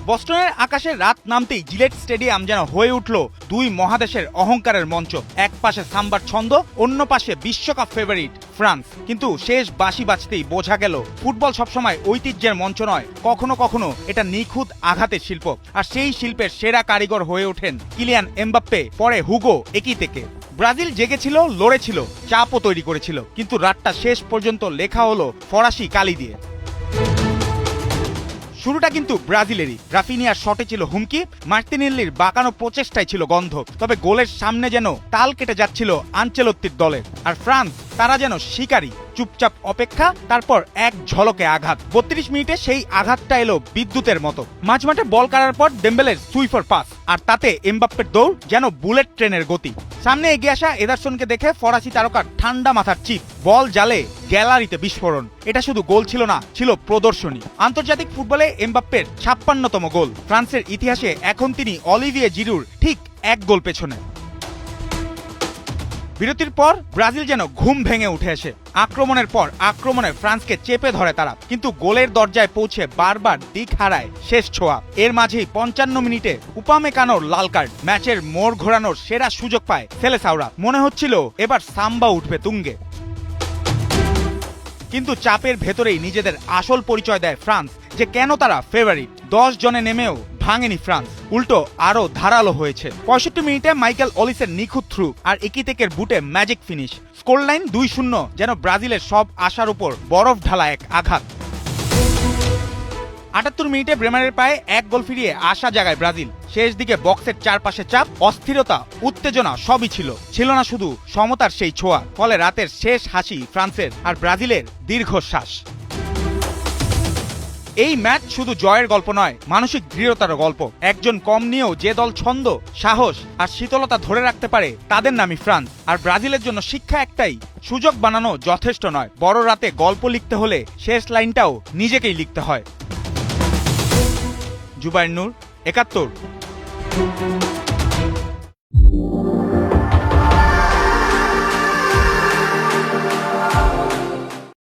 বস্টনের আকাশে রাত নামতেই জিলেট স্টেডিয়াম যেন হয়ে উঠল দুই মহাদেশের অহংকারের মঞ্চ। এক পাশে সাম্বার ছন্দ, অন্য পাশে বিশ্বকাপ ফেভারিট ফ্রান্স। কিন্তু শেষ বাঁশি বাজতেই বোঝা গেল ফুটবল সবসময় ঐতিহ্যের মঞ্চ নয়, কখনো কখনো এটা নিখুঁত আঘাতের শিল্প। আর সেই শিল্পের সেরা কারিগর হয়ে ওঠেন কিলিয়ান এমবাপ্পে, পরে হুগো একিতিকে। ব্রাজিল জেগেছিল, লড়েছিল, চাপও তৈরি করেছিল, কিন্তু রাতটা শেষ পর্যন্ত লেখা হলো ফরাসি কালি দিয়ে। শুরুটা কিন্তু ব্রাজিলেরই। রাফিনিয়ার শটে ছিল হুমকি, মার্তিনেল্লির বাঁকানো প্রচেষ্টায় ছিল গন্ধ, তবে গোলের সামনে যেন তাল কেটে যাচ্ছিল আনচেলত্তির দলের। আর ফ্রান্স, তারা যেন শিকারী, চুপচাপ অপেক্ষা, তারপর এক ঝলকে আঘাত। 32 মিনিটে সেই আঘাতটা এলো বিদ্যুতের মতো। মাঝমাঠে বল কাড়ার পর ডেম্বেলের সুইফার পাস, আর তাতে এমবাপ্পের দৌড় যেন বুলেট ট্রেনের গতি। সামনে এগিয়ে আসা এদারসনকে দেখে ফরাসি তারকার ঠান্ডা মাথার চিপ, বল জালে গ্যালারিতে বিস্ফোরণ। এটা শুধু গোল ছিল না, ছিল প্রদর্শনী। আন্তর্জাতিক ফুটবলে এমবাপ্পের 56তম গোল। ফ্রান্সের ইতিহাসে এখন তিনি অলিভিয়ে জিরুর ঠিক এক গোল পেছনে। বিরতির পর ব্রাজিল যেন ঘুম ভেঙে উঠে আসে। আক্রমণের পর আক্রমণে ফ্রান্সকে চেপে ধরে তারা, কিন্তু গোলের দরজায় পৌঁছে বারবার দিক হারায় শেষ ছোঁয়া। এর মাঝেই 55 মিনিটে উপামেকানোর লাল কার্ড। ম্যাচের মোড় ঘোরানোর সেরা সুযোগ পায় সেলেসাওরা। মনে হচ্ছিল এবার সাম্বা উঠবে তুঙ্গে। কিন্তু চাপের ভেতরেই নিজেদের আসল পরিচয় দেয় ফ্রান্স, যে কেন তারা ফেভারিট। 10 জনে নেমেও ভাঙেনি ফ্রান্স, উল্টো আরো ধারালো হয়েছে। 65 মিনিটে মাইকেল অলিসের নিখুঁত থ্রু আর একিতেকের বুটে ম্যাজিক ফিনিশ। স্কোর লাইন 2-0, যেন ব্রাজিলের সব আশার উপর বরফ ঢালা এক আঘাত। 78 মিনিটে ব্রেমারের পায়ে এক গোল ফিরিয়ে আশা জাগায় ব্রাজিল। শেষ দিকে বক্সের চারপাশে চাপ, অস্থিরতা, উত্তেজনা সবই ছিল না শুধু সমতার সেই ছোঁয়া। ফলে রাতের শেষ হাসি ফ্রান্সের, আর ব্রাজিলের দীর্ঘশ্বাস। এই ম্যাচ শুধু জয়ের গল্প নয়, মানসিক দৃঢ়তার গল্প। একজন কম নিয়েও যে দল ছন্দ, সাহস আর শীতলতা ধরে রাখতে পারে, তাদের নামই ফ্রান্স। আর ব্রাজিলের জন্য শিক্ষা একটাই, সুযোগ বানানো যথেষ্ট নয়, বড় রাতে গল্প লিখতে হলে শেষ লাইনটাও নিজেকেই লিখতে হয়। জুবায়ের নূর, ৭১।